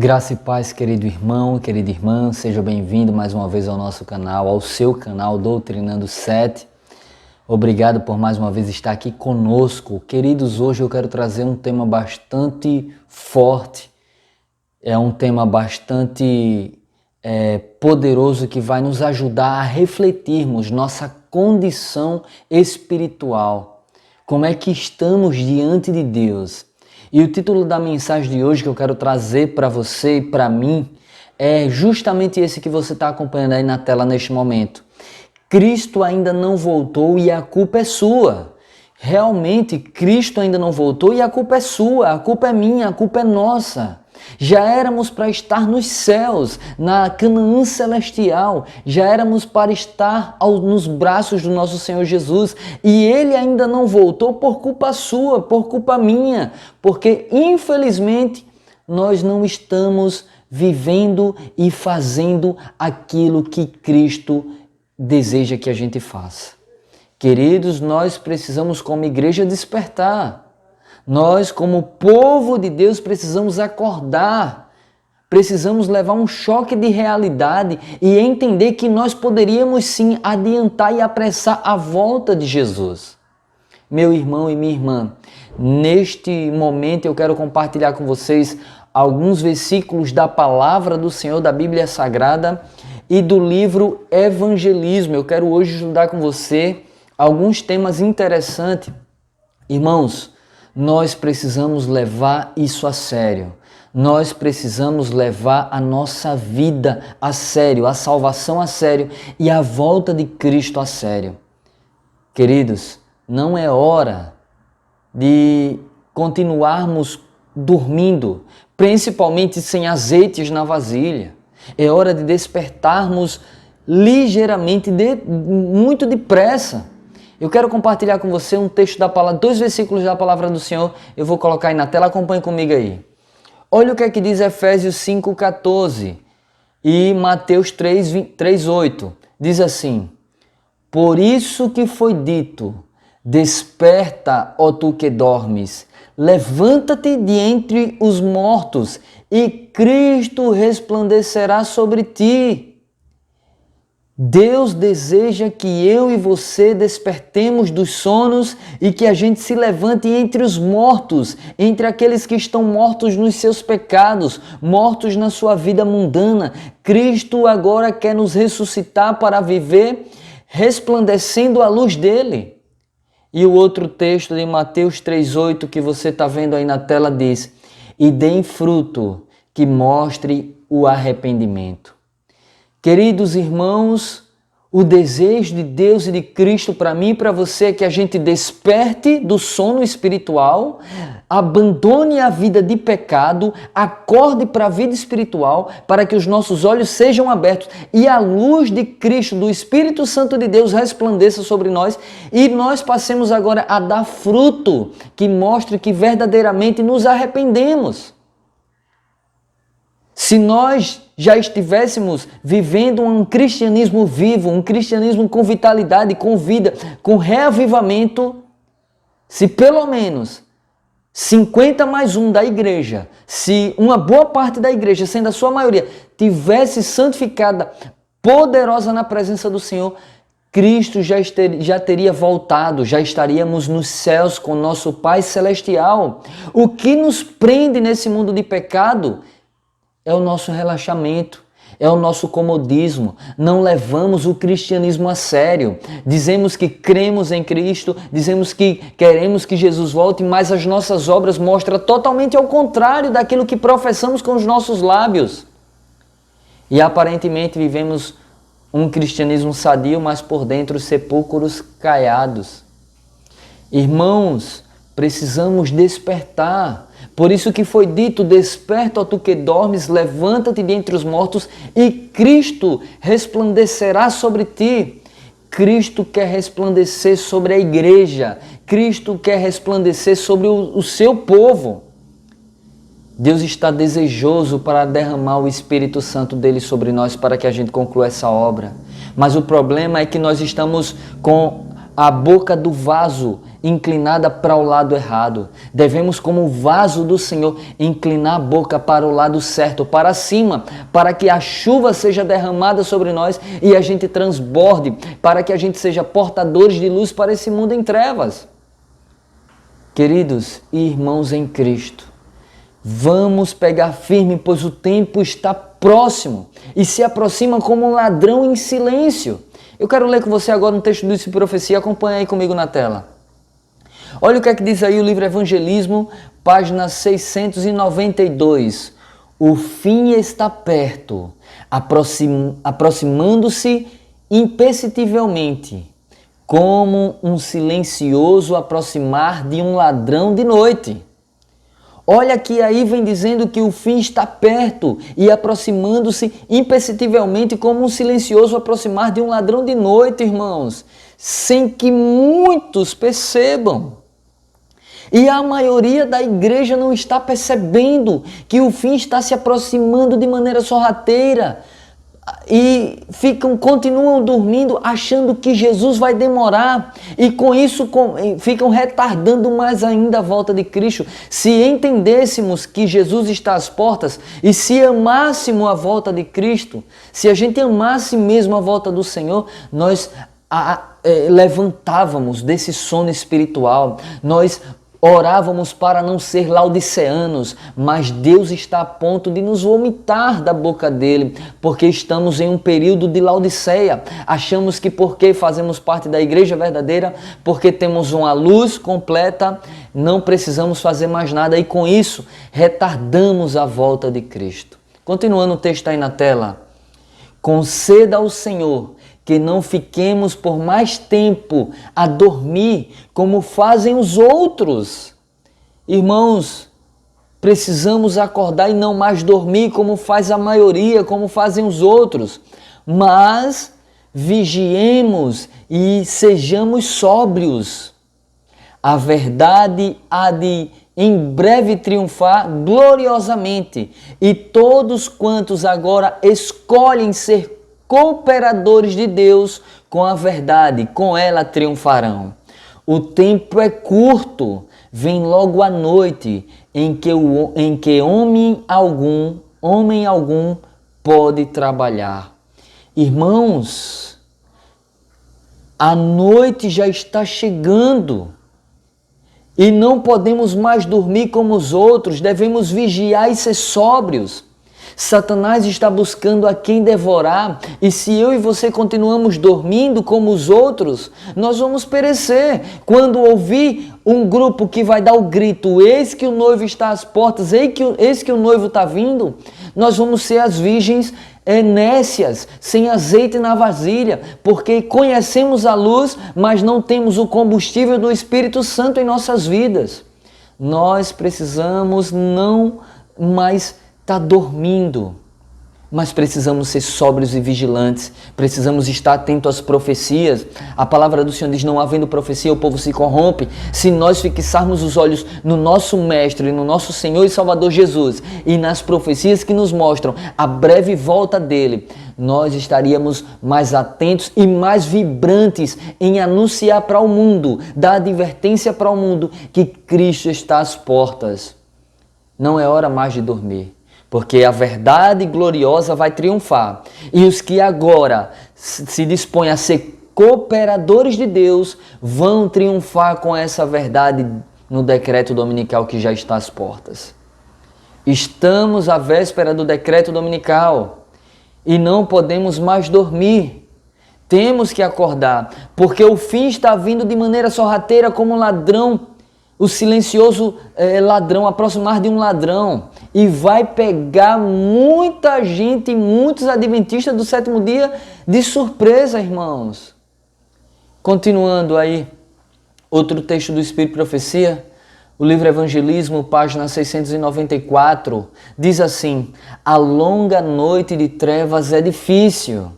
Graça e paz, querido irmão, querida irmã, seja bem-vindo mais uma vez ao nosso canal, ao seu canal Doutrinando 7. Obrigado por mais uma vez estar aqui conosco. Queridos, hoje eu quero trazer um tema bastante forte, é um tema bastante poderoso que vai nos ajudar a refletirmos nossa condição espiritual, como é que estamos diante de Deus. E o título da mensagem de hoje que eu quero trazer para você e para mim é justamente esse que você está acompanhando aí na tela neste momento. Cristo ainda não voltou e a culpa é sua. Realmente, Cristo ainda não voltou e a culpa é sua, a culpa é minha, a culpa é nossa. Já éramos para estar nos céus, na Canaã celestial, já éramos para estar nos braços do nosso Senhor Jesus e Ele ainda não voltou por culpa sua, por culpa minha, porque infelizmente nós não estamos vivendo e fazendo aquilo que Cristo deseja que a gente faça. Queridos, nós precisamos como igreja despertar. Nós, como povo de Deus, precisamos acordar, precisamos levar um choque de realidade e entender que nós poderíamos sim adiantar e apressar a volta de Jesus. Meu irmão e minha irmã, neste momento eu quero compartilhar com vocês alguns versículos da palavra do Senhor, da Bíblia Sagrada e do livro Evangelismo. Eu quero hoje estudar com você alguns temas interessantes. Irmãos, nós precisamos levar isso a sério. Nós precisamos levar a nossa vida a sério, a salvação a sério e a volta de Cristo a sério. Queridos, não é hora de continuarmos dormindo, principalmente sem azeites na vasilha. É hora de despertarmos ligeiramente, muito depressa. Eu quero compartilhar com você um texto da palavra, 2 versículos da palavra do Senhor. Eu vou colocar aí na tela, acompanhe comigo aí. Olha o que é que diz Efésios 5,14 e Mateus 3,8. Diz assim: por isso que foi dito, desperta, ó tu que dormes, levanta-te de entre os mortos e Cristo resplandecerá sobre ti. Deus deseja que eu e você despertemos dos sonos e que a gente se levante entre os mortos, entre aqueles que estão mortos nos seus pecados, mortos na sua vida mundana. Cristo agora quer nos ressuscitar para viver resplandecendo a luz dele. E o outro texto de Mateus 3,8 que você está vendo aí na tela diz: e deem fruto que mostre o arrependimento. Queridos irmãos, o desejo de Deus e de Cristo para mim e para você é que a gente desperte do sono espiritual, abandone a vida de pecado, acorde para a vida espiritual, para que os nossos olhos sejam abertos e a luz de Cristo, do Espírito Santo de Deus, resplandeça sobre nós e nós passemos agora a dar fruto que mostre que verdadeiramente nos arrependemos. Se nós já estivéssemos vivendo um cristianismo vivo, um cristianismo com vitalidade, com vida, com reavivamento, se pelo menos 50 mais 1 da igreja, se uma boa parte da igreja, sendo a sua maioria, tivesse santificada, poderosa na presença do Senhor, Cristo já teria voltado, já estaríamos nos céus com nosso Pai Celestial. O que nos prende nesse mundo de pecado é o nosso relaxamento, é o nosso comodismo. Não levamos o cristianismo a sério. Dizemos que cremos em Cristo, dizemos que queremos que Jesus volte, mas as nossas obras mostram totalmente ao contrário daquilo que professamos com os nossos lábios. E aparentemente vivemos um cristianismo sadio, mas por dentro sepulcros caiados. Irmãos, precisamos despertar. Por isso que foi dito, desperta, ó tu que dormes, levanta-te de entre os mortos e Cristo resplandecerá sobre ti. Cristo quer resplandecer sobre a igreja. Cristo quer resplandecer sobre o seu povo. Deus está desejoso para derramar o Espírito Santo dele sobre nós para que a gente conclua essa obra. Mas o problema é que nós estamos com a boca do vaso inclinada para o lado errado. Devemos, como vaso do Senhor, inclinar a boca para o lado certo, para cima, para que a chuva seja derramada sobre nós e a gente transborde, para que a gente seja portadores de luz para esse mundo em trevas. Queridos e irmãos em Cristo, vamos pegar firme, pois o tempo está próximo e se aproxima como um ladrão em silêncio. Eu quero ler com você agora um texto do Espírito de Profecia, acompanha aí comigo na tela. Olha o que é que diz aí o livro Evangelismo, página 692. O fim está perto, aproximando-se imperceptivelmente, como um silencioso aproximar de um ladrão de noite. Olha que aí vem dizendo que o fim está perto e aproximando-se imperceptivelmente como um silencioso aproximar de um ladrão de noite, irmãos, sem que muitos percebam. E a maioria da igreja não está percebendo que o fim está se aproximando de maneira sorrateira. E continuam dormindo achando que Jesus vai demorar e com isso ficam retardando mais ainda a volta de Cristo. Se entendêssemos que Jesus está às portas e se amássemos a volta de Cristo, se a gente amasse mesmo a volta do Senhor, nós levantávamos desse sono espiritual, nós orávamos para não ser laodiceanos, mas Deus está a ponto de nos vomitar da boca dele, porque estamos em um período de Laodiceia. Achamos que porque fazemos parte da igreja verdadeira, porque temos uma luz completa, não precisamos fazer mais nada e com isso retardamos a volta de Cristo. Continuando o texto aí na tela. Conceda ao Senhor que não fiquemos por mais tempo a dormir como fazem os outros. Irmãos, precisamos acordar e não mais dormir como faz a maioria, como fazem os outros. Mas vigiemos e sejamos sóbrios. A verdade há de em breve triunfar gloriosamente, e todos quantos agora escolhem ser cooperadores de Deus com a verdade, com ela triunfarão. O tempo é curto, vem logo a noite, em que homem algum pode trabalhar. Irmãos, a noite já está chegando e não podemos mais dormir como os outros, devemos vigiar e ser sóbrios. Satanás está buscando a quem devorar, e se eu e você continuamos dormindo como os outros, nós vamos perecer. Quando ouvir um grupo que vai dar o grito, eis que o noivo está às portas, eis que o noivo está vindo, nós vamos ser as virgens nécias, sem azeite na vasilha, porque conhecemos a luz, mas não temos o combustível do Espírito Santo em nossas vidas. Nós precisamos não mais está dormindo, mas precisamos ser sóbrios e vigilantes, precisamos estar atentos às profecias. A palavra do Senhor diz, não havendo profecia o povo se corrompe. Se nós fixarmos os olhos no nosso Mestre, no nosso Senhor e Salvador Jesus e nas profecias que nos mostram a breve volta dele, nós estaríamos mais atentos e mais vibrantes em anunciar para o mundo, dar advertência para o mundo que Cristo está às portas. Não é hora mais de dormir, porque a verdade gloriosa vai triunfar. E os que agora se dispõem a ser cooperadores de Deus vão triunfar com essa verdade no decreto dominical que já está às portas. Estamos à véspera do decreto dominical e não podemos mais dormir. Temos que acordar, porque o fim está vindo de maneira sorrateira como um ladrão, o silencioso ladrão, aproximar de um ladrão, e vai pegar muita gente, muitos adventistas do sétimo dia de surpresa, irmãos. Continuando aí, outro texto do Espírito de Profecia, o livro Evangelismo, página 694, diz assim: a longa noite de trevas é difícil,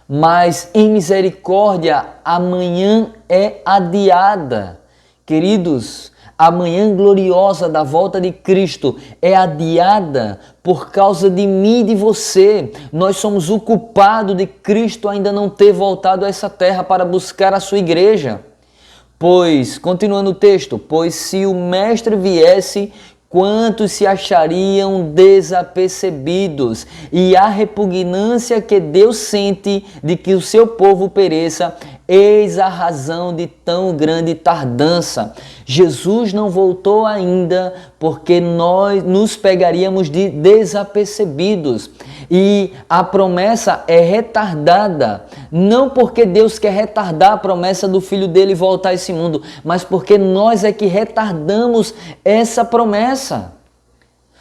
mas em misericórdia a manhã é adiada. Queridos, a manhã gloriosa da volta de Cristo é adiada por causa de mim e de você. Nós somos o culpado de Cristo ainda não ter voltado a essa terra para buscar a sua igreja. Pois, continuando o texto, pois se o mestre viesse, quantos se achariam desapercebidos? E a repugnância que Deus sente de que o seu povo pereça, eis a razão de tão grande tardança. Jesus não voltou ainda porque nós nos pegaríamos de desapercebidos. E a promessa é retardada, não porque Deus quer retardar a promessa do Filho dele voltar a esse mundo, mas porque nós é que retardamos essa promessa.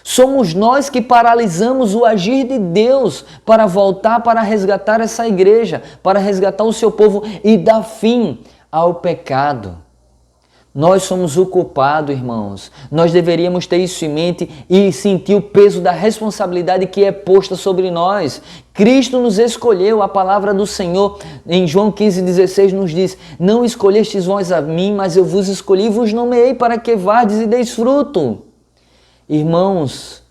Somos nós que paralisamos o agir de Deus para voltar, para resgatar essa igreja, para resgatar o seu povo e dar fim ao pecado. Nós somos o culpado, irmãos. Nós deveríamos ter isso em mente e sentir o peso da responsabilidade que é posta sobre nós. Cristo nos escolheu, a palavra do Senhor em João 15,16 nos diz: não escolhestes vós a mim, mas eu vos escolhi e vos nomeei para que vardes e deis fruto. Irmãos,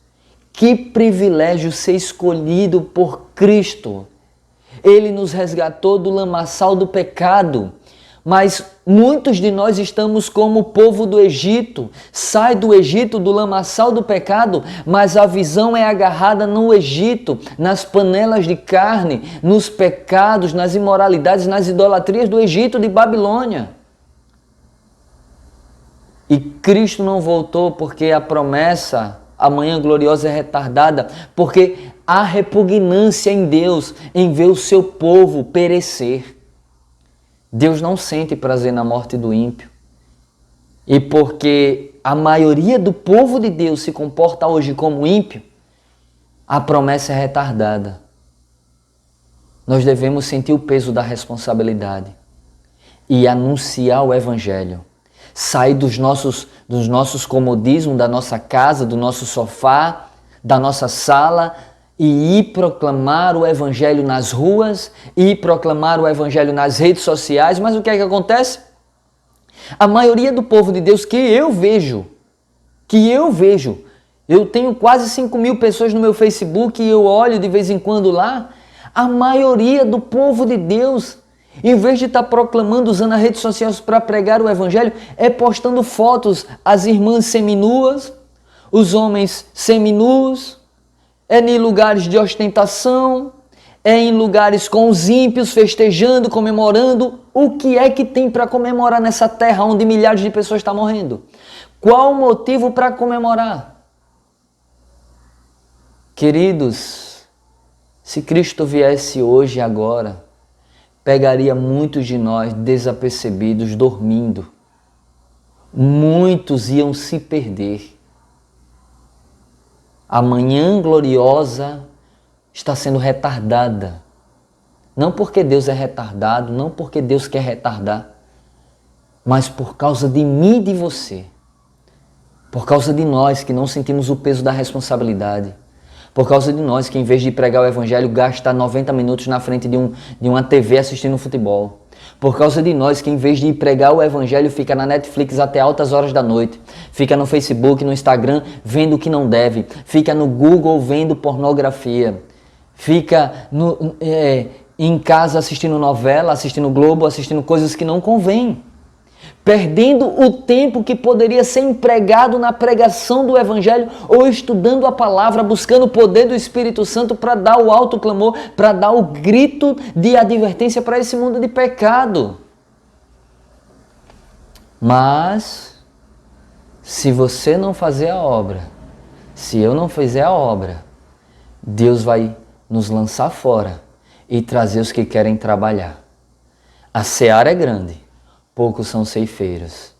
que privilégio ser escolhido por Cristo. Ele nos resgatou do lamaçal do pecado. Mas muitos de nós estamos como o povo do Egito. Sai do Egito, do lamaçal do pecado, mas a visão é agarrada no Egito, nas panelas de carne, nos pecados, nas imoralidades, nas idolatrias do Egito de Babilônia. E Cristo não voltou porque a promessa, amanhã gloriosa, é retardada, porque há repugnância em Deus em ver o seu povo perecer. Deus não sente prazer na morte do ímpio. E porque a maioria do povo de Deus se comporta hoje como ímpio, a promessa é retardada. Nós devemos sentir o peso da responsabilidade e anunciar o Evangelho. Sair dos nossos comodismos, da nossa casa, do nosso sofá, da nossa sala, e ir proclamar o Evangelho nas ruas, ir proclamar o Evangelho nas redes sociais. Mas o que é que acontece? A maioria do povo de Deus que eu vejo, eu tenho quase 5.000 pessoas no meu Facebook e eu olho de vez em quando lá, a maioria do povo de Deus, em vez de estar proclamando, usando as redes sociais para pregar o Evangelho, é postando fotos, as irmãs seminuas, os homens seminus, é em lugares de ostentação, é em lugares com os ímpios, festejando, comemorando. O que é que tem para comemorar nessa terra onde milhares de pessoas estão morrendo? Qual o motivo para comemorar? Queridos, se Cristo viesse hoje e agora, pegaria muitos de nós desapercebidos, dormindo. Muitos iam se perder. A manhã gloriosa está sendo retardada. Não porque Deus é retardado, não porque Deus quer retardar, mas por causa de mim e de você. Por causa de nós que não sentimos o peso da responsabilidade. Por causa de nós que, em vez de pregar o Evangelho, gasta 90 minutos na frente de uma TV assistindo futebol. Por causa de nós que, em vez de pregar o Evangelho, fica na Netflix até altas horas da noite. Fica no Facebook, no Instagram, vendo o que não deve. Fica no Google vendo pornografia. Fica em casa assistindo novela, assistindo Globo, assistindo coisas que não convêm. Perdendo o tempo que poderia ser empregado na pregação do Evangelho ou estudando a palavra, buscando o poder do Espírito Santo para dar o alto clamor, para dar o grito de advertência para esse mundo de pecado. Mas, se você não fazer a obra, se eu não fizer a obra, Deus vai nos lançar fora e trazer os que querem trabalhar. A seara é grande. Poucos são ceifeiros.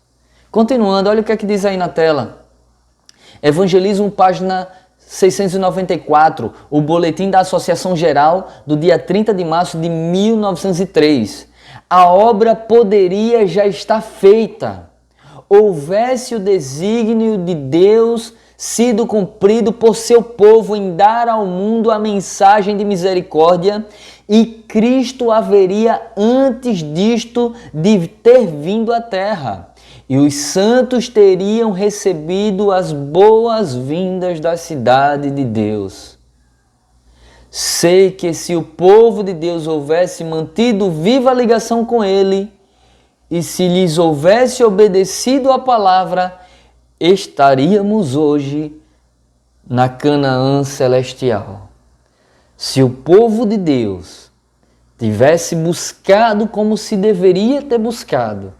Continuando, olha o que é que diz aí na tela. Evangelismo, página 694, o boletim da Associação Geral do dia 30 de março de 1903. A obra poderia já estar feita. Houvesse o desígnio de Deus sido cumprido por seu povo em dar ao mundo a mensagem de misericórdia, e Cristo haveria antes disto de ter vindo à terra, e os santos teriam recebido as boas-vindas da cidade de Deus. Sei que se o povo de Deus houvesse mantido viva a ligação com Ele, e se lhes houvesse obedecido a palavra, estaríamos hoje na Canaã celestial. Se o povo de Deus tivesse buscado como se deveria ter buscado,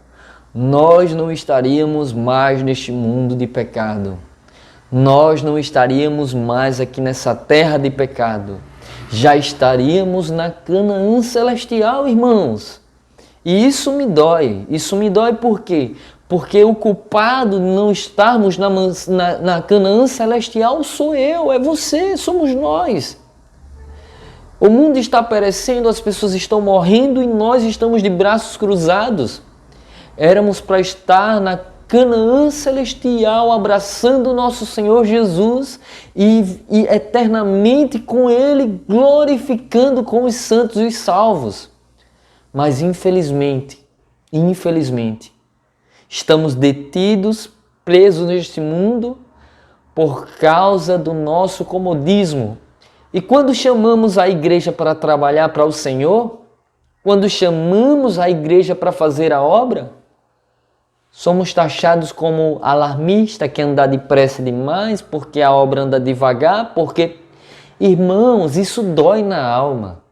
nós não estaríamos mais neste mundo de pecado. Nós não estaríamos mais aqui nessa terra de pecado. Já estaríamos na Canaã celestial, irmãos. E isso me dói. Isso me dói por quê? Porque o culpado de não estarmos na Canaã celestial sou eu, é você, somos nós. O mundo está perecendo, as pessoas estão morrendo e nós estamos de braços cruzados. Éramos para estar na Canaã celestial, abraçando o nosso Senhor Jesus e eternamente com Ele, glorificando com os santos e os salvos. Mas infelizmente, estamos detidos, presos neste mundo por causa do nosso comodismo. E quando chamamos a igreja para trabalhar para o Senhor, quando chamamos a igreja para fazer a obra, somos taxados como alarmista, que anda depressa demais, porque a obra anda devagar, porque... Irmãos, isso dói na alma.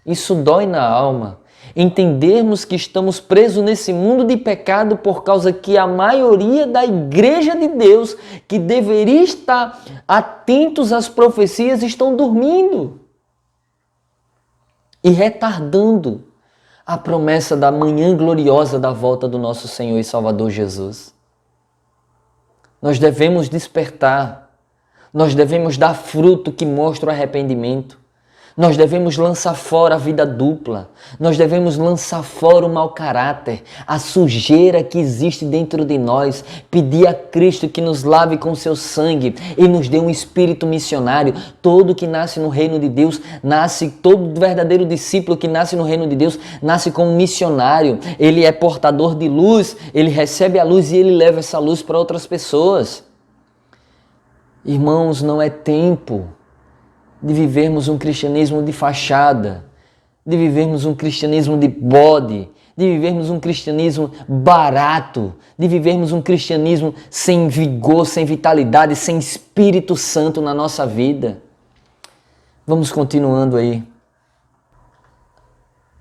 Isso dói na alma. Entendermos que estamos presos nesse mundo de pecado por causa que a maioria da igreja de Deus, que deveria estar atentos às profecias, estão dormindo e retardando a promessa da manhã gloriosa da volta do nosso Senhor e Salvador Jesus. Nós devemos despertar, nós devemos dar fruto que mostra o arrependimento. Nós devemos lançar fora a vida dupla, nós devemos lançar fora o mau caráter, a sujeira que existe dentro de nós, pedir a Cristo que nos lave com seu sangue e nos dê um espírito missionário. Todo que nasce no reino de Deus, todo verdadeiro discípulo que nasce no reino de Deus, nasce como missionário. Ele é portador de luz, ele recebe a luz e ele leva essa luz para outras pessoas. Irmãos, não é tempo de vivermos um cristianismo de fachada, de vivermos um cristianismo de bode, de vivermos um cristianismo barato, de vivermos um cristianismo sem vigor, sem vitalidade, sem Espírito Santo na nossa vida. Vamos continuando aí.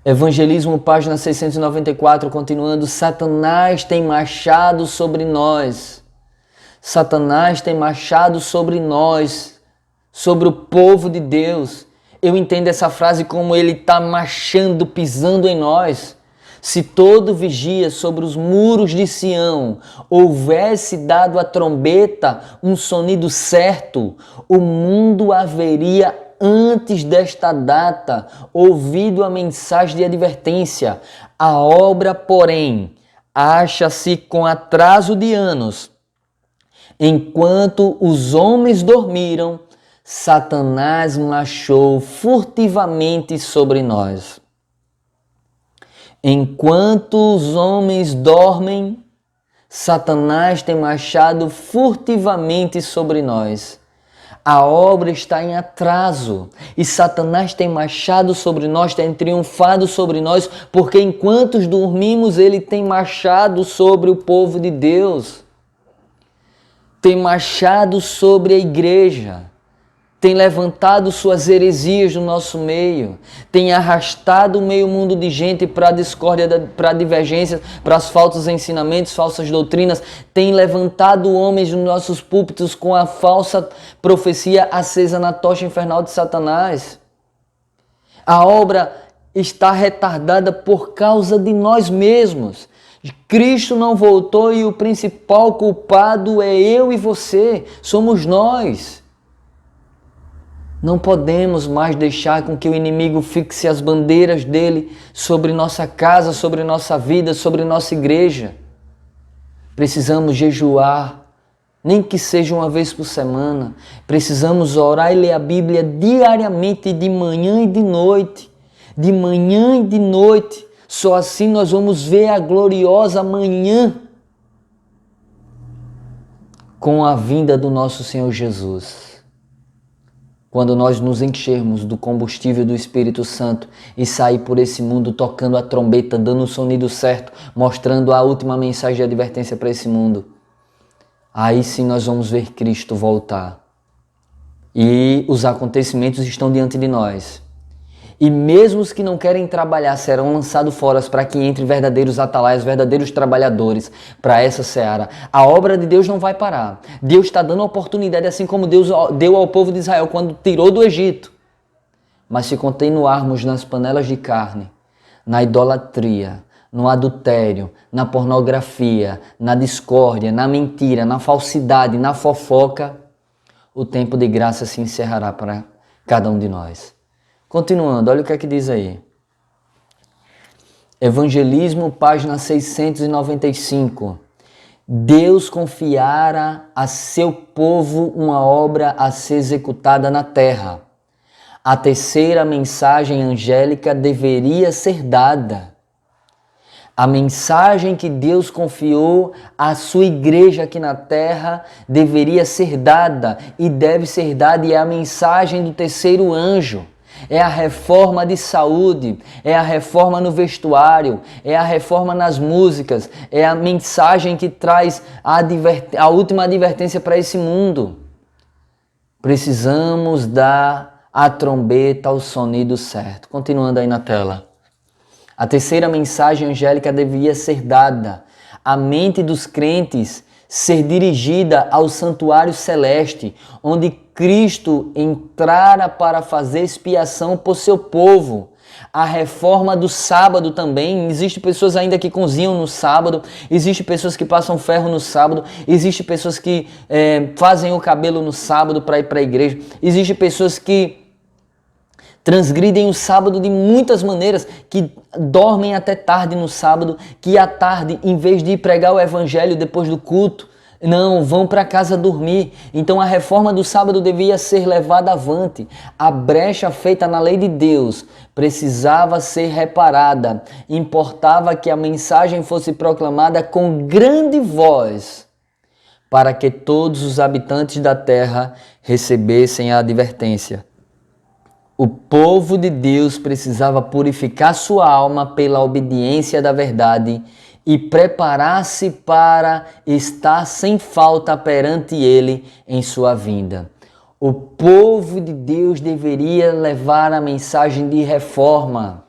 Evangelismo, página 694, continuando. Satanás tem marchado sobre nós. Satanás tem marchado sobre nós, sobre o povo de Deus. Eu entendo essa frase como ele está marchando, pisando em nós. Se todo vigia sobre os muros de Sião houvesse dado a trombeta um sonido certo, o mundo haveria antes desta data ouvido a mensagem de advertência. A obra, porém, acha-se com atraso de anos. Enquanto os homens dormiram, Satanás marchou furtivamente sobre nós. Enquanto os homens dormem, Satanás tem marchado furtivamente sobre nós. A obra está em atraso e Satanás tem marchado sobre nós, tem triunfado sobre nós, porque enquanto dormimos, ele tem marchado sobre o povo de Deus, tem marchado sobre a igreja, tem levantado suas heresias no nosso meio, tem arrastado o meio mundo de gente para a discórdia, para a divergência, para os falsos ensinamentos, falsas doutrinas, tem levantado homens nos nossos púlpitos com a falsa profecia acesa na tocha infernal de Satanás. A obra está retardada por causa de nós mesmos. Cristo não voltou e o principal culpado é eu e você, somos nós. Não podemos mais deixar com que o inimigo fixe as bandeiras dele sobre nossa casa, sobre nossa vida, sobre nossa igreja. Precisamos jejuar, nem que seja uma vez por semana. Precisamos orar e ler a Bíblia diariamente, de manhã e de noite. De manhã e de noite. Só assim nós vamos ver a gloriosa manhã com a vinda do nosso Senhor Jesus. quando nós nos enchermos do combustível do Espírito Santo e sair por esse mundo tocando a trombeta, dando o sonido certo, mostrando a última mensagem de advertência para esse mundo, aí sim nós vamos ver Cristo voltar. E os acontecimentos estão diante de nós. E mesmo os que não querem trabalhar serão lançados fora para que entrem verdadeiros atalaias, verdadeiros trabalhadores para essa seara. A obra de Deus não vai parar. Deus está dando oportunidade, assim como Deus deu ao povo de Israel quando tirou do Egito. Mas se continuarmos nas panelas de carne, na idolatria, no adultério, na pornografia, na discórdia, na mentira, na falsidade, na fofoca, o tempo de graça se encerrará para cada um de nós. Continuando, olha o que é que diz aí. Evangelismo, página 695. Deus confiara a seu povo uma obra a ser executada na terra. A terceira mensagem angélica deveria ser dada. A mensagem que Deus confiou à sua igreja aqui na terra deveria ser dada e deve ser dada, e é a mensagem do terceiro anjo. É a reforma de saúde, é a reforma no vestuário, é a reforma nas músicas, é a mensagem que traz a última advertência para esse mundo. Precisamos dar a trombeta ao sonido certo. Continuando aí na tela. A terceira mensagem angélica devia ser dada. A mente dos crentes ser dirigida ao santuário celeste, onde Cristo entrara para fazer expiação por seu povo. A reforma do sábado também. Existem pessoas ainda que cozinham no sábado, existem pessoas que passam ferro no sábado, existem pessoas que fazem o cabelo no sábado para ir para a igreja, existem pessoas que transgridem o sábado de muitas maneiras, que dormem até tarde no sábado, que à tarde, em vez de ir pregar o evangelho depois do culto, não, vão para casa dormir. Então a reforma do sábado devia ser levada avante. A brecha feita na lei de Deus precisava ser reparada. Importava que a mensagem fosse proclamada com grande voz, para que todos os habitantes da terra recebessem a advertência. O povo de Deus precisava purificar sua alma pela obediência da verdade e preparar-se para estar sem falta perante Ele em sua vinda. O povo de Deus deveria levar a mensagem de reforma.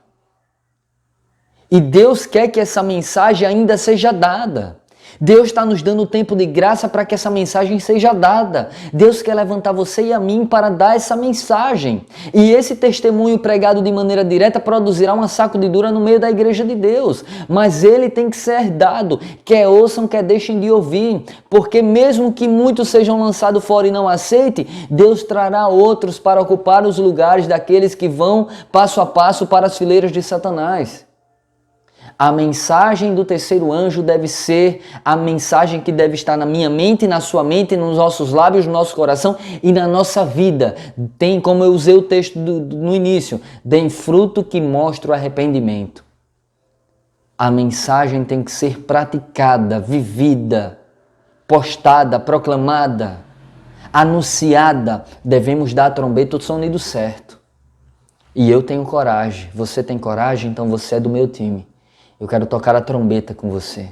E Deus quer que essa mensagem ainda seja dada. Deus está nos dando tempo de graça para que essa mensagem seja dada. Deus quer levantar você e a mim para dar essa mensagem. E esse testemunho pregado de maneira direta produzirá uma sacudidura no meio da igreja de Deus. Mas ele tem que ser dado, quer ouçam, quer deixem de ouvir. Porque mesmo que muitos sejam lançados fora e não aceitem, Deus trará outros para ocupar os lugares daqueles que vão passo a passo para as fileiras de Satanás. A mensagem do terceiro anjo deve ser a mensagem que deve estar na minha mente, na sua mente, nos nossos lábios, no nosso coração e na nossa vida. Tem, como eu usei o texto no início, deem fruto que mostre o arrependimento. A mensagem tem que ser praticada, vivida, postada, proclamada, anunciada. Devemos dar a trombeta o sonido certo. E eu tenho coragem. Você tem coragem? Então você é do meu time. Eu quero tocar a trombeta com você.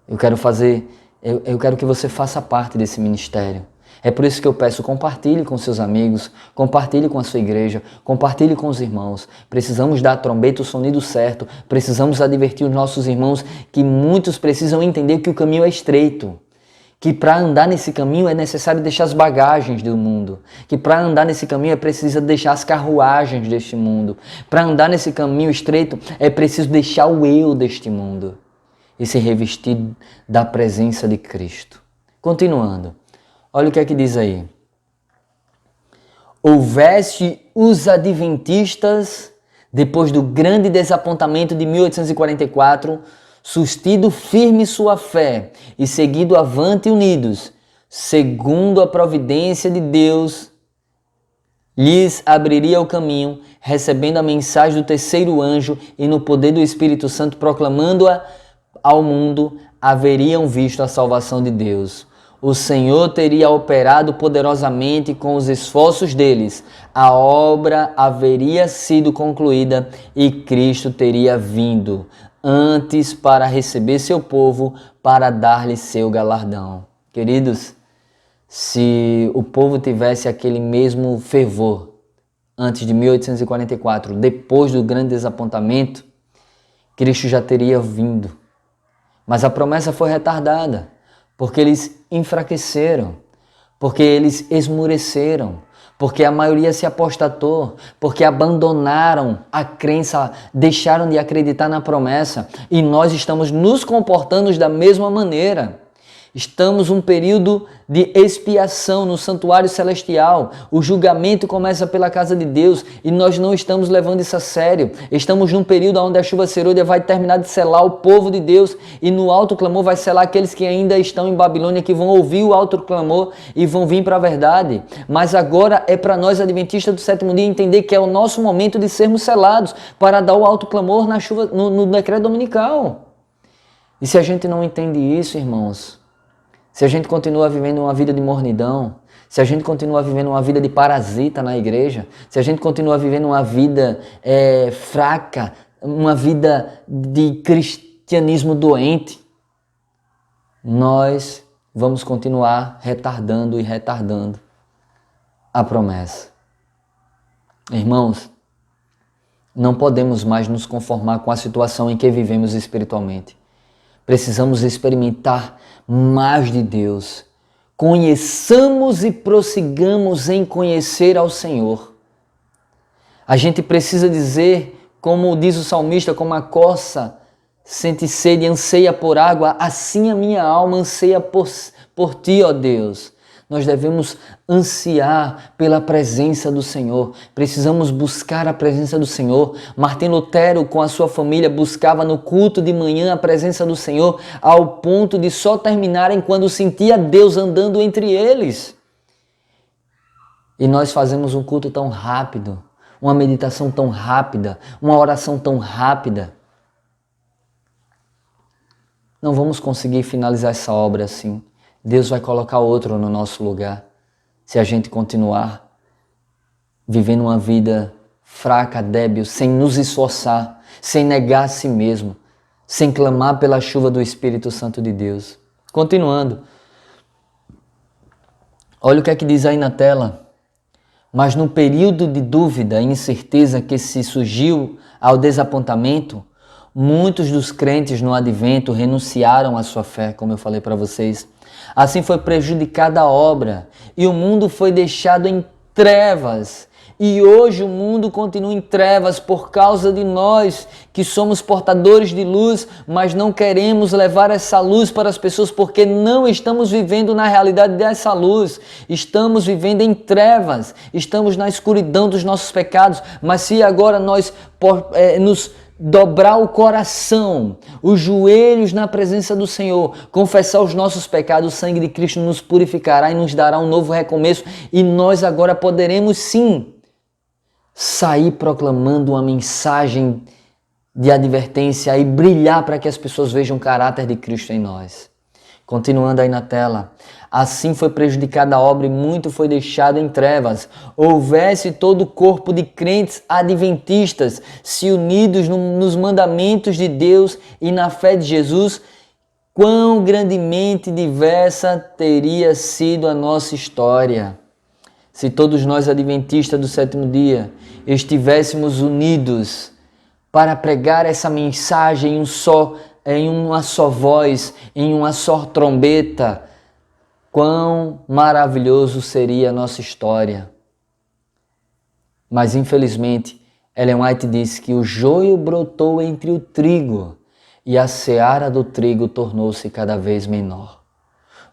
Eu quero que você faça parte desse ministério. É por isso que eu peço, compartilhe com seus amigos, compartilhe com a sua igreja, compartilhe com os irmãos. Precisamos dar a trombeta, o sonido certo. Precisamos advertir os nossos irmãos que muitos precisam entender que o caminho é estreito. Que para andar nesse caminho é necessário deixar as bagagens do mundo. Que para andar nesse caminho é preciso deixar as carruagens deste mundo. Para andar nesse caminho estreito é preciso deixar o eu deste mundo e se revestir da presença de Cristo. Continuando, olha o que é que diz aí. Houvesse os adventistas, depois do grande desapontamento de 1844, sustido firme sua fé e seguido avante unidos, segundo a providência de Deus, lhes abriria o caminho, recebendo a mensagem do terceiro anjo e no poder do Espírito Santo proclamando-a ao mundo, haveriam visto a salvação de Deus. o Senhor teria operado poderosamente com os esforços deles, a obra haveria sido concluída e Cristo teria vindo antes para receber seu povo, para dar-lhe seu galardão. Queridos, se o povo tivesse aquele mesmo fervor antes de 1844, depois do grande desapontamento, Cristo já teria vindo. Mas a promessa foi retardada, porque eles enfraqueceram, porque eles esmureceram, porque a maioria se apostatou, porque abandonaram a crença, deixaram de acreditar na promessa. E nós estamos nos comportando da mesma maneira. Estamos num período de expiação no santuário celestial. O julgamento começa pela casa de Deus e nós não estamos levando isso a sério. Estamos num período onde a chuva serôdia vai terminar de selar o povo de Deus e no alto clamor vai selar aqueles que ainda estão em Babilônia, que vão ouvir o alto clamor e vão vir para a verdade. Mas agora é para nós adventistas do sétimo dia entender que é o nosso momento de sermos selados para dar o alto clamor na chuva, no decreto dominical. E se a gente não entende isso, irmãos, se a gente continua vivendo uma vida de mornidão, se a gente continua vivendo uma vida de parasita na igreja, se a gente continua vivendo uma vida fraca, uma vida de cristianismo doente, nós vamos continuar retardando a promessa. Irmãos, não podemos mais nos conformar com a situação em que vivemos espiritualmente. Precisamos experimentar mais de Deus. Conheçamos e prossigamos em conhecer ao Senhor. A gente precisa dizer, como diz o salmista, como a corça sente sede e anseia por água, assim a minha alma anseia por ti, ó Deus. Nós devemos ansiar pela presença do Senhor. Precisamos buscar a presença do Senhor. Martim Lutero, com a sua família, buscava no culto de manhã a presença do Senhor, ao ponto de só terminarem quando sentia Deus andando entre eles. E nós fazemos um culto tão rápido, uma meditação tão rápida, uma oração tão rápida. Não vamos conseguir finalizar essa obra assim. Deus vai colocar outro no nosso lugar, se a gente continuar vivendo uma vida fraca, débil, sem nos esforçar, sem negar a si mesmo, sem clamar pela chuva do Espírito Santo de Deus. Continuando, olha o que é que diz aí na tela. Mas no período de dúvida e incerteza que se surgiu ao desapontamento, muitos dos crentes no advento renunciaram à sua fé, como eu falei para vocês. Assim foi prejudicada a obra e o mundo foi deixado em trevas. E hoje o mundo continua em trevas por causa de nós que somos portadores de luz, mas não queremos levar essa luz para as pessoas porque não estamos vivendo na realidade dessa luz. Estamos vivendo em trevas, estamos na escuridão dos nossos pecados, mas se agora nós nos dobrar o coração, os joelhos na presença do Senhor, confessar os nossos pecados, o sangue de Cristo nos purificará e nos dará um novo recomeço e nós agora poderemos sim sair proclamando uma mensagem de advertência e brilhar para que as pessoas vejam o caráter de Cristo em nós. Continuando aí na tela. Assim foi prejudicada a obra e muito foi deixado em trevas. Houvesse todo o corpo de crentes adventistas se unidos nos mandamentos de Deus e na fé de Jesus, quão grandemente diversa teria sido a nossa história. Se todos nós adventistas do sétimo dia estivéssemos unidos para pregar essa mensagem em uma só voz, em uma só trombeta, quão maravilhoso seria a nossa história. Mas infelizmente, Ellen White diz que o joio brotou entre o trigo e a seara do trigo tornou-se cada vez menor.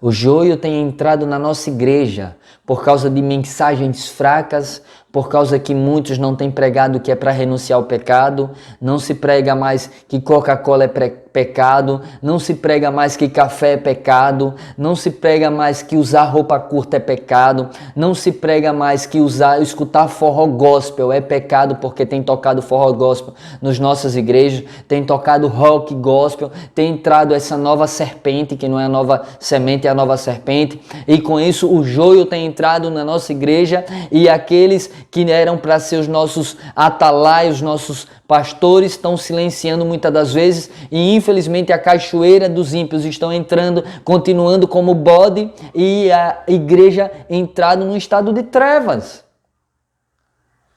O joio tem entrado na nossa igreja por causa de mensagens fracas, por causa que muitos não têm pregado que é para renunciar ao pecado, não se prega mais que Coca-Cola é pecado, não se prega mais que café é pecado, não se prega mais que usar roupa curta é pecado, não se prega mais que escutar forró gospel é pecado, porque tem tocado forró gospel nas nossas igrejas, tem tocado rock gospel, tem entrado essa nova serpente, que não é a nova semente, é a nova serpente, e com isso o joio tem entrado na nossa igreja, e aqueles que eram para ser os nossos atalaios, os nossos pastores estão silenciando muitas das vezes, e infelizmente a cachoeira dos ímpios estão entrando, continuando como bode, e a igreja entrando num estado de trevas.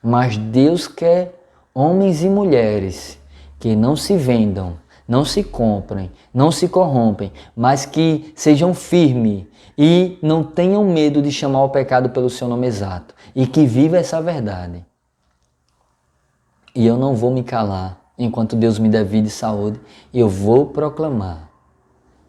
Mas Deus quer homens e mulheres que não se vendam, não se comprem, não se corrompem, mas que sejam firmes e não tenham medo de chamar o pecado pelo seu nome exato, e que viva essa verdade. E eu não vou me calar enquanto Deus me der vida e saúde, eu vou proclamar.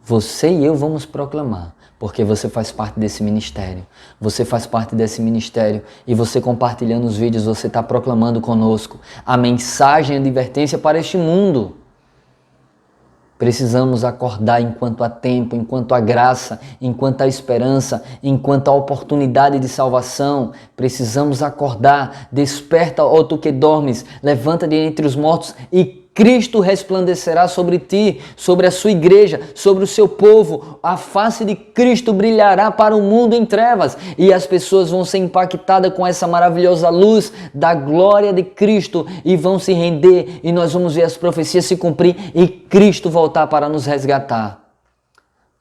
Você e eu vamos proclamar, porque você faz parte desse ministério. Você faz parte desse ministério e você compartilhando os vídeos, você está proclamando conosco a mensagem e a advertência para este mundo. Precisamos acordar enquanto há tempo, enquanto há graça, enquanto há esperança, enquanto há oportunidade de salvação. Precisamos acordar. Desperta, ó tu que dormes, levanta de entre os mortos e Cristo resplandecerá sobre ti, sobre a sua igreja, sobre o seu povo. A face de Cristo brilhará para o mundo em trevas e as pessoas vão ser impactadas com essa maravilhosa luz da glória de Cristo e vão se render, e nós vamos ver as profecias se cumprir e Cristo voltar para nos resgatar.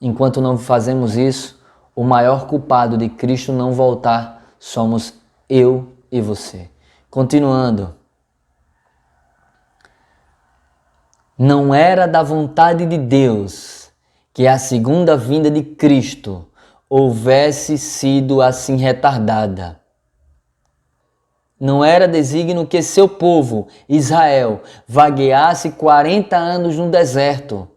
Enquanto não fazemos isso, o maior culpado de Cristo não voltar somos eu e você. Continuando. Não era da vontade de Deus que a segunda vinda de Cristo houvesse sido assim retardada. Não era desígnio que seu povo, Israel, vagueasse 40 anos no deserto.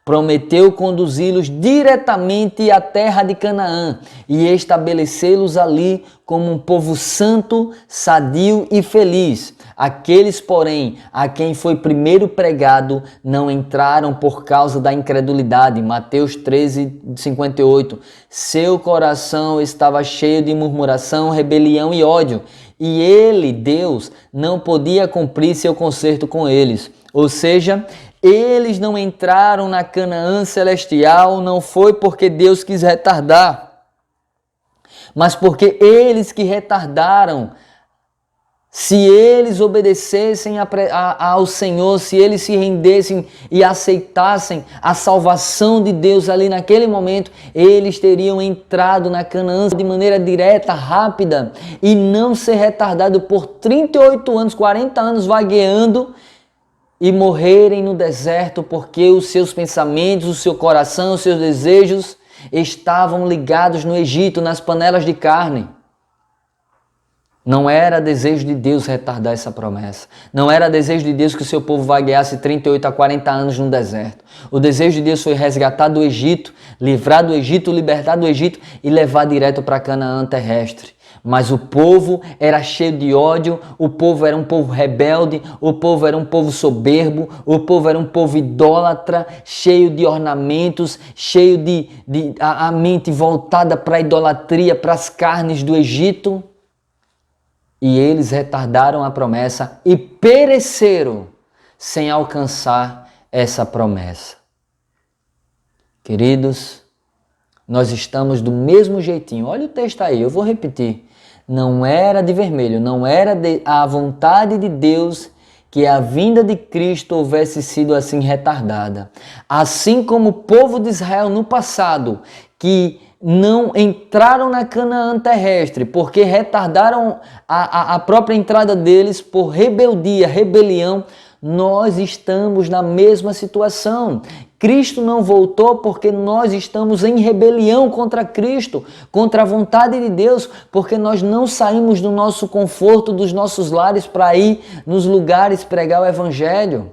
Prometeu conduzi-los diretamente à terra de Canaã e estabelecê-los ali como um povo santo, sadio e feliz. Aqueles, porém, a quem foi primeiro pregado, não entraram por causa da incredulidade. Mateus 13:58. Seu coração estava cheio de murmuração, rebelião e ódio, e ele, Deus, não podia cumprir seu concerto com eles. Ou seja, eles não entraram na Canaã celestial, não foi porque Deus quis retardar, mas porque eles que retardaram. Se eles obedecessem ao Senhor, se eles se rendessem e aceitassem a salvação de Deus ali naquele momento, eles teriam entrado na Canaã de maneira direta, rápida, e não ser retardado por 38 anos, 40 anos vagueando e morrerem no deserto porque os seus pensamentos, o seu coração, os seus desejos estavam ligados no Egito, nas panelas de carne. Não era desejo de Deus retardar essa promessa. Não era desejo de Deus que o seu povo vagueasse 38 a 40 anos no deserto. O desejo de Deus foi resgatar do Egito, livrar do Egito, libertar do Egito e levar direto para Canaã terrestre. Mas o povo era cheio de ódio, o povo era um povo rebelde, o povo era um povo soberbo, o povo era um povo idólatra, cheio de ornamentos, cheio de a mente voltada para a idolatria, para as carnes do Egito. E eles retardaram a promessa e pereceram sem alcançar essa promessa. Queridos, nós estamos do mesmo jeitinho. Olha o texto aí, eu vou repetir. Não era de vermelho, não era a vontade de Deus que a vinda de Cristo houvesse sido assim retardada. Assim como o povo de Israel no passado, que não entraram na Canaã terrestre, porque retardaram a própria entrada deles por rebeldia, rebelião, nós estamos na mesma situação. Cristo não voltou porque nós estamos em rebelião contra Cristo, contra a vontade de Deus, porque nós não saímos do nosso conforto, dos nossos lares para ir nos lugares pregar o Evangelho.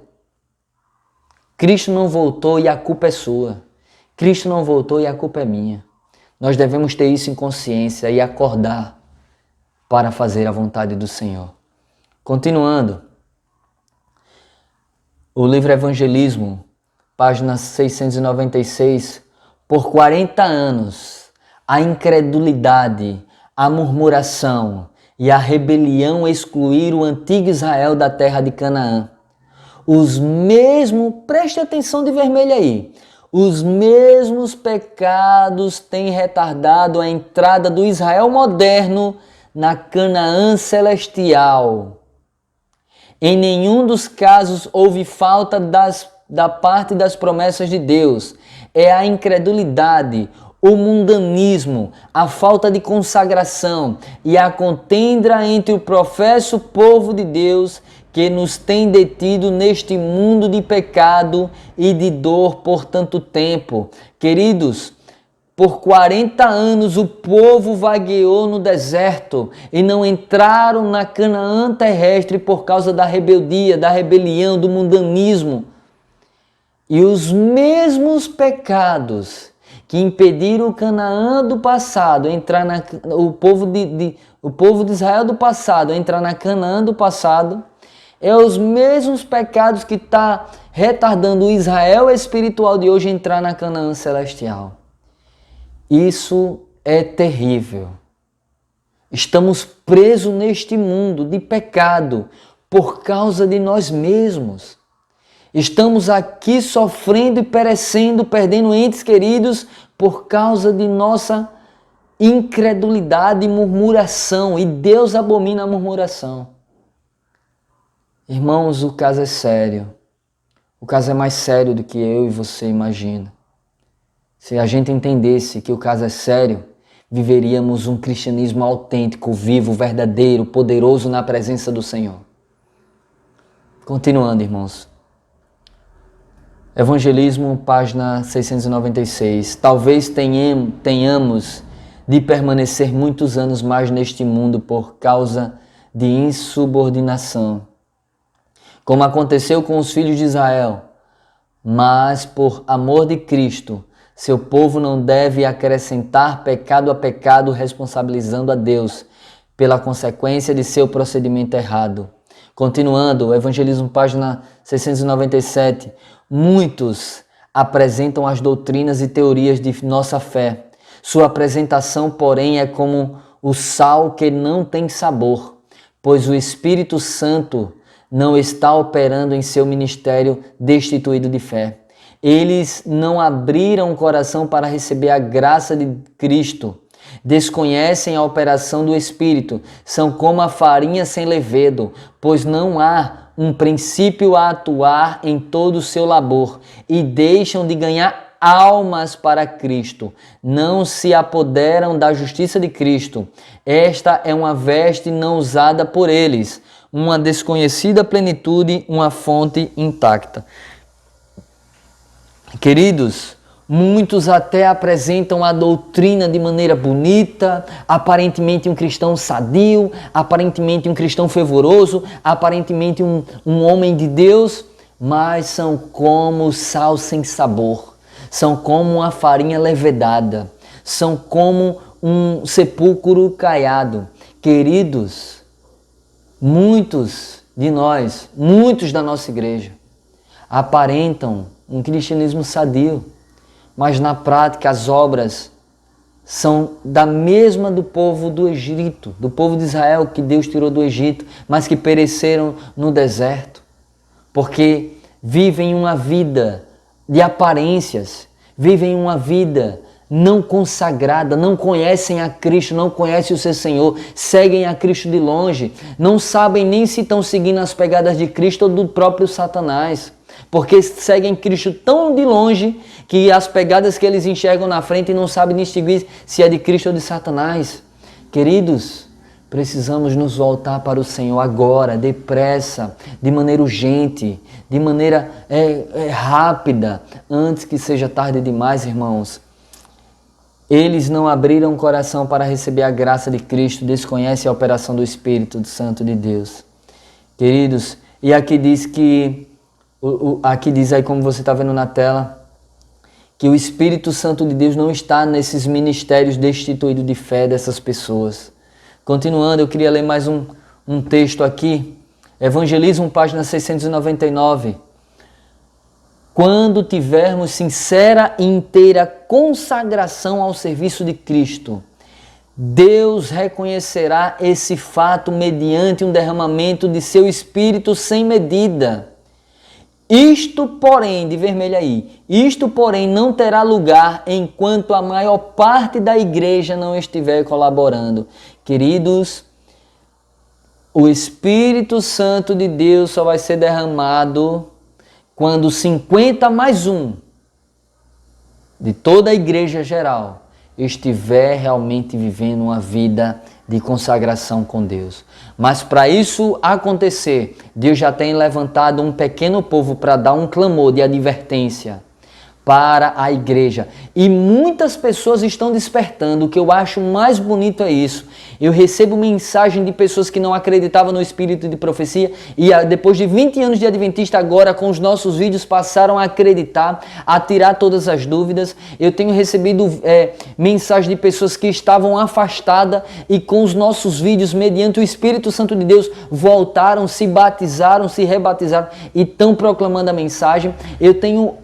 Cristo não voltou e a culpa é sua. Cristo não voltou e a culpa é minha. Nós devemos ter isso em consciência e acordar. para fazer a vontade do Senhor. Continuando, o livro Evangelismo, página 696, por 40 anos, a incredulidade, a murmuração e a rebelião excluíram o antigo Israel da terra de Canaã. Os mesmos, preste atenção de vermelho aí, os mesmos pecados têm retardado a entrada do Israel moderno na Canaã celestial. Em nenhum dos casos houve falta da parte das promessas de Deus. É a incredulidade, o mundanismo, a falta de consagração e a contenda entre o professo povo de Deus que nos tem detido neste mundo de pecado e de dor por tanto tempo. Queridos, por 40 anos o povo vagueou no deserto e não entraram na Canaã terrestre por causa da rebeldia, da rebelião, do mundanismo. E os mesmos pecados que impediram o Canaã do passado entrar o povo de Israel do passado entrar na Canaã do passado, é os mesmos pecados que está retardando o Israel espiritual de hoje entrar na Canaã celestial. Isso é terrível. Estamos presos neste mundo de pecado por causa de nós mesmos. Estamos aqui sofrendo e perecendo, perdendo entes queridos por causa de nossa incredulidade e murmuração. E Deus abomina a murmuração. Irmãos, o caso é sério. O caso é mais sério do que eu e você imagina. Se a gente entendesse que o caso é sério, viveríamos um cristianismo autêntico, vivo, verdadeiro, poderoso na presença do Senhor. Continuando, irmãos. Evangelismo, página 696. Talvez tenhamos de permanecer muitos anos mais neste mundo por causa de insubordinação, como aconteceu com os filhos de Israel. Mas, por amor de Cristo, seu povo não deve acrescentar pecado a pecado, responsabilizando a Deus pela consequência de seu procedimento errado. Continuando, Evangelismo, página 697. Muitos apresentam as doutrinas e teorias de nossa fé. Sua apresentação, porém, é como o sal que não tem sabor, pois o Espírito Santo não está operando em seu ministério destituído de fé. Eles não abriram o coração para receber a graça de Cristo. Desconhecem a operação do Espírito. São como a farinha sem levedo, pois não há um princípio a atuar em todo o seu labor, e deixam de ganhar almas para Cristo. Não se apoderam da justiça de Cristo. Esta é uma veste não usada por eles, uma desconhecida plenitude, uma fonte intacta. Queridos, muitos até apresentam a doutrina de maneira bonita, aparentemente um cristão sadio, aparentemente um cristão fervoroso, aparentemente um homem de Deus, mas são como sal sem sabor, são como uma farinha levedada, são como um sepulcro caiado. Queridos, muitos de nós, muitos da nossa igreja, aparentam um cristianismo sadio, mas na prática as obras são da mesma do povo do Egito, do povo de Israel que Deus tirou do Egito, mas que pereceram no deserto, porque vivem uma vida de aparências, vivem uma vida não consagrada, não conhecem a Cristo, não conhecem o seu Senhor, seguem a Cristo de longe, não sabem nem se estão seguindo as pegadas de Cristo ou do próprio Satanás, porque seguem Cristo tão de longe que as pegadas que eles enxergam na frente não sabem distinguir se é de Cristo ou de Satanás. Queridos, precisamos nos voltar para o Senhor agora, depressa, de maneira urgente, de maneira rápida, antes que seja tarde demais, irmãos. Eles não abriram o coração para receber a graça de Cristo, desconhecem a operação do Espírito Santo de Deus. Queridos, e aqui diz que, aqui diz aí como você está vendo na tela, que o Espírito Santo de Deus não está nesses ministérios destituídos de fé dessas pessoas. Continuando, eu queria ler mais um texto aqui. Evangelismo, página 699. Quando tivermos sincera e inteira consagração ao serviço de Cristo, Deus reconhecerá esse fato mediante um derramamento de seu Espírito sem medida. Isto, porém, de vermelho aí, isto, porém, não terá lugar enquanto a maior parte da igreja não estiver colaborando. Queridos, o Espírito Santo de Deus só vai ser derramado quando 50 mais 1 de toda a igreja geral estiver realmente vivendo uma vida de consagração com Deus. Mas para isso acontecer, Deus já tem levantado um pequeno povo para dar um clamor de advertência para a igreja. E muitas pessoas estão despertando. O que eu acho mais bonito é isso. Eu recebo mensagem de pessoas que não acreditavam no espírito de profecia e depois de 20 anos de adventista, agora com os nossos vídeos passaram a acreditar, a tirar todas as dúvidas. Eu tenho recebido mensagem de pessoas que estavam afastadas e com os nossos vídeos, mediante o Espírito Santo de Deus, voltaram, se batizaram, se rebatizaram e estão proclamando a mensagem. Eu tenho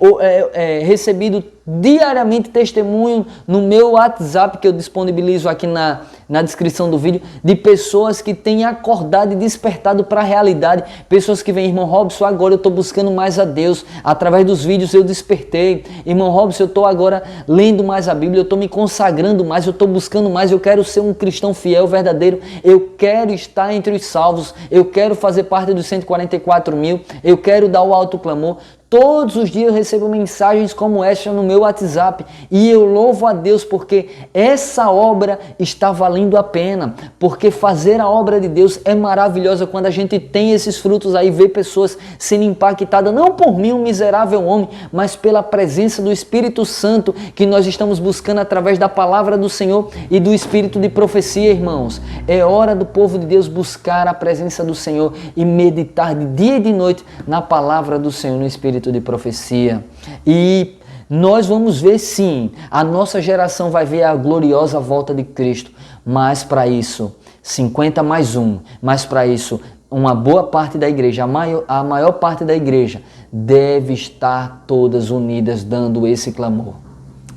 recebido diariamente testemunho no meu WhatsApp, que eu disponibilizo aqui na descrição do vídeo, de pessoas que têm acordado e despertado para a realidade, pessoas que vêm, irmão Robson, agora eu estou buscando mais a Deus, através dos vídeos eu despertei, irmão Robson, eu estou agora lendo mais a Bíblia, eu estou me consagrando mais, eu estou buscando mais, eu quero ser um cristão fiel, verdadeiro, eu quero estar entre os salvos, eu quero fazer parte dos 144 mil, eu quero dar o alto clamor. Todos os dias eu recebo mensagens como esta no meu WhatsApp e eu louvo a Deus porque essa obra está valendo a pena, porque fazer a obra de Deus é maravilhosa quando a gente tem esses frutos aí, vê pessoas sendo impactadas, não por mim, um miserável homem, mas pela presença do Espírito Santo que nós estamos buscando através da palavra do Senhor e do Espírito de profecia, irmãos. É hora do povo de Deus buscar a presença do Senhor e meditar de dia e de noite na palavra do Senhor, no Espírito de profecia. E nós vamos ver, sim, a nossa geração vai ver a gloriosa volta de Cristo, mas para isso 50 mais 1, mas para isso uma boa parte da igreja, a maior parte da igreja deve estar todas unidas dando esse clamor.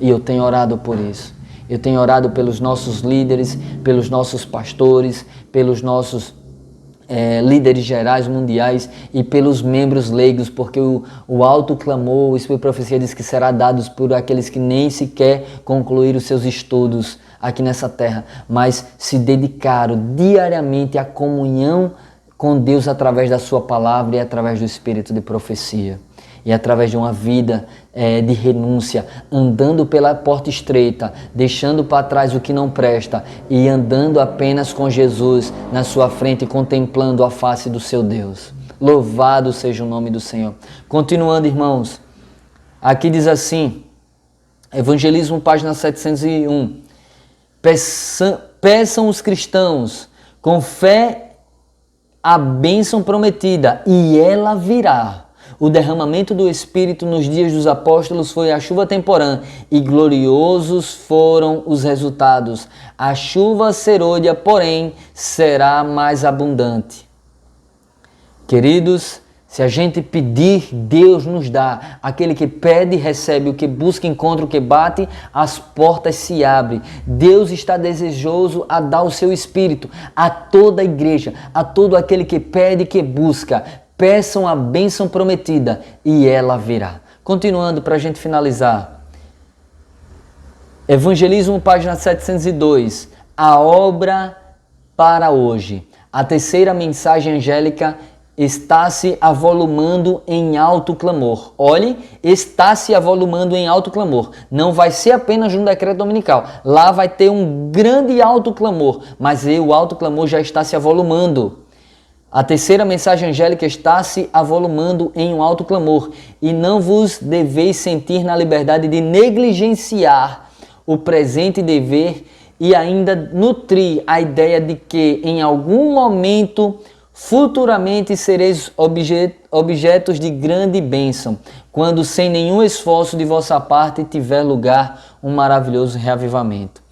E eu tenho orado por isso. Eu tenho orado pelos nossos líderes, pelos nossos pastores, pelos nossos líderes gerais mundiais e pelos membros leigos, porque o alto clamor, o Espírito de Profecia diz que será dado por aqueles que nem sequer concluíram os seus estudos aqui nessa terra, mas se dedicaram diariamente à comunhão com Deus através da sua palavra e através do Espírito de profecia. E através de uma vida de renúncia, andando pela porta estreita, deixando para trás o que não presta e andando apenas com Jesus na sua frente, contemplando a face do seu Deus. Louvado seja o nome do Senhor. Continuando, irmãos, aqui diz assim, Evangelismo, página 701. Peçam os cristãos com fé a bênção prometida e ela virá. O derramamento do Espírito nos dias dos apóstolos foi a chuva temporã e gloriosos foram os resultados. A chuva serôdia, porém, será mais abundante. Queridos, se a gente pedir, Deus nos dá. Aquele que pede, recebe. O que busca, encontra. O que bate, as portas se abrem. Deus está desejoso a dar o seu Espírito a toda a igreja, a todo aquele que pede e que busca. Peçam a bênção prometida e ela virá. Continuando para a gente finalizar. Evangelismo, página 702. A obra para hoje. A terceira mensagem angélica está se avolumando em alto clamor. Olhe, está se avolumando em alto clamor. Não vai ser apenas um decreto dominical. Lá vai ter um grande alto clamor, mas o alto clamor já está se avolumando. A terceira mensagem angélica está se avolumando em um alto clamor e não vos deveis sentir na liberdade de negligenciar o presente dever e ainda nutrir a ideia de que em algum momento futuramente sereis objetos de grande bênção, quando sem nenhum esforço de vossa parte tiver lugar um maravilhoso reavivamento.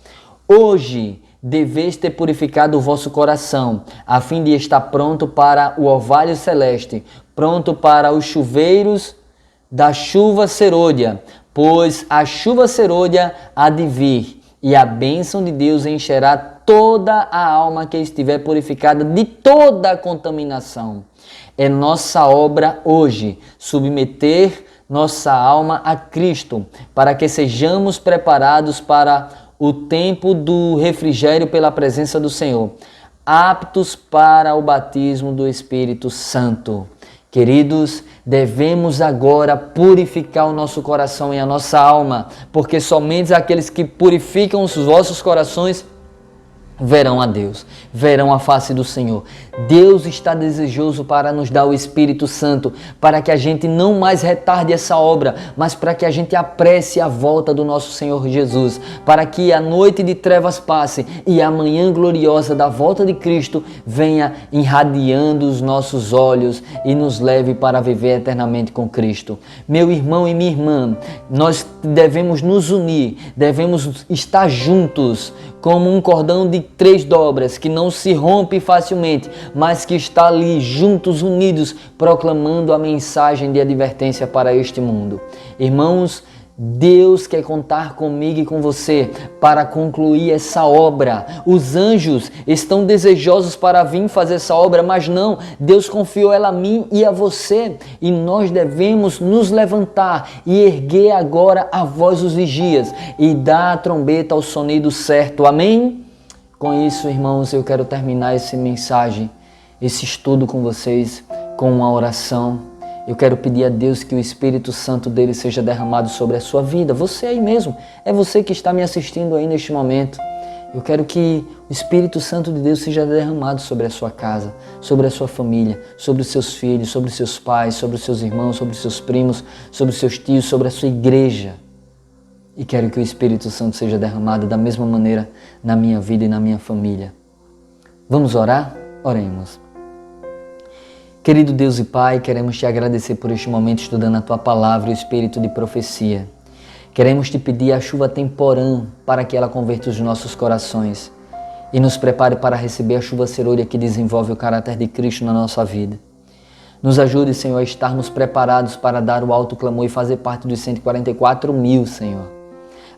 Hoje, deveis ter purificado o vosso coração, a fim de estar pronto para o orvalho celeste, pronto para os chuveiros da chuva serôdia, pois a chuva serôdia há de vir, e a bênção de Deus encherá toda a alma que estiver purificada de toda a contaminação. É nossa obra hoje submeter nossa alma a Cristo, para que sejamos preparados para o tempo do refrigério pela presença do Senhor, aptos para o batismo do Espírito Santo. Queridos, devemos agora purificar o nosso coração e a nossa alma, porque somente aqueles que purificam os vossos corações verão a Deus, verão a face do Senhor. Deus está desejoso para nos dar o Espírito Santo, para que a gente não mais retarde essa obra, mas para que a gente apresse a volta do nosso Senhor Jesus, para que a noite de trevas passe e a manhã gloriosa da volta de Cristo venha irradiando os nossos olhos e nos leve para viver eternamente com Cristo. Meu irmão e minha irmã, nós devemos nos unir, devemos estar juntos como um cordão de 3 dobras que não se rompe facilmente, mas que está ali juntos, unidos, proclamando a mensagem de advertência para este mundo. Irmãos, Deus quer contar comigo e com você para concluir essa obra. Os anjos estão desejosos para vir fazer essa obra, mas não, Deus confiou ela a mim e a você, e nós devemos nos levantar e erguer agora a voz dos vigias e dar a trombeta ao sonido certo. Amém? Com isso, irmãos, eu quero terminar essa mensagem, esse estudo com vocês, com uma oração. Eu quero pedir a Deus que o Espírito Santo dele seja derramado sobre a sua vida. Você aí mesmo, é você que está me assistindo aí neste momento. Eu quero que o Espírito Santo de Deus seja derramado sobre a sua casa, sobre a sua família, sobre os seus filhos, sobre os seus pais, sobre os seus irmãos, sobre os seus primos, sobre os seus tios, sobre a sua igreja. E quero que o Espírito Santo seja derramado da mesma maneira na minha vida e na minha família. Vamos orar? Oremos. Querido Deus e Pai, queremos Te agradecer por este momento estudando a Tua Palavra e o Espírito de profecia. Queremos Te pedir a chuva temporã para que ela converta os nossos corações e nos prepare para receber a chuva serôdia que desenvolve o caráter de Cristo na nossa vida. Nos ajude, Senhor, a estarmos preparados para dar o alto clamor e fazer parte dos 144 mil, Senhor.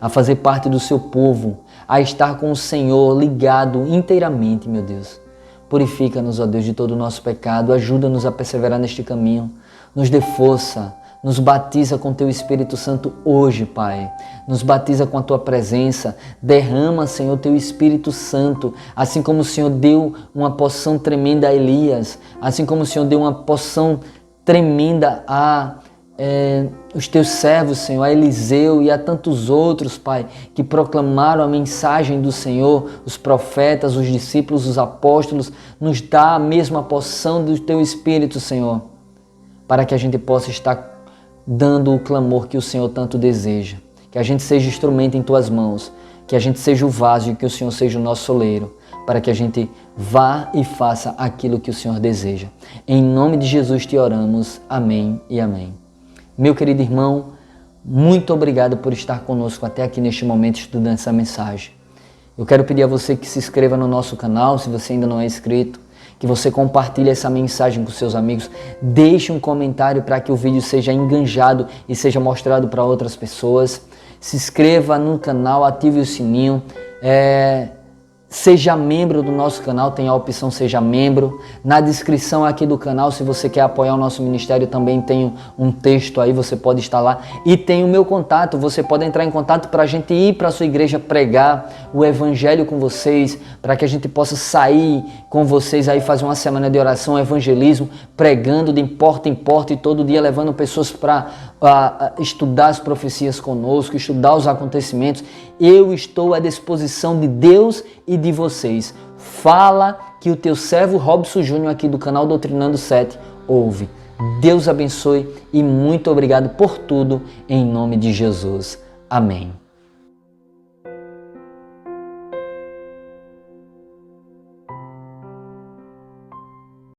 A fazer parte do Seu povo, a estar com o Senhor ligado inteiramente, meu Deus. Purifica-nos, ó Deus, de todo o nosso pecado, ajuda-nos a perseverar neste caminho, nos dê força, nos batiza com Teu Espírito Santo hoje, Pai, nos batiza com a Tua presença, derrama, Senhor, Teu Espírito Santo, assim como o Senhor deu uma porção tremenda a Elias, assim como o Senhor deu uma porção tremenda a os Teus servos, Senhor, a Eliseu e a tantos outros, Pai, que proclamaram a mensagem do Senhor, os profetas, os discípulos, os apóstolos, nos dá a mesma porção do Teu Espírito, Senhor, para que a gente possa estar dando o clamor que o Senhor tanto deseja, que a gente seja instrumento em Tuas mãos, que a gente seja o vaso e que o Senhor seja o nosso oleiro, para que a gente vá e faça aquilo que o Senhor deseja. Em nome de Jesus Te oramos. Amém e amém. Meu querido irmão, muito obrigado por estar conosco até aqui neste momento estudando essa mensagem. Eu quero pedir a você que se inscreva no nosso canal, se você ainda não é inscrito, que você compartilhe essa mensagem com seus amigos, deixe um comentário para que o vídeo seja enganjado e seja mostrado para outras pessoas. Se inscreva no canal, ative o sininho, seja membro do nosso canal, tem a opção Seja Membro. Na descrição aqui do canal, se você quer apoiar o nosso ministério, também tem um texto aí, você pode estar lá. E tem o meu contato, você pode entrar em contato para a gente ir para a sua igreja pregar o evangelho com vocês, para que a gente possa sair com vocês aí, fazer uma semana de oração, evangelismo, pregando de porta em porta e todo dia levando pessoas para estudar as profecias conosco, estudar os acontecimentos. Eu estou à disposição de Deus e de vocês. Fala que o teu servo Robson Júnior aqui do canal Doutrinando 7 ouve. Deus abençoe e muito obrigado por tudo em nome de Jesus. Amém.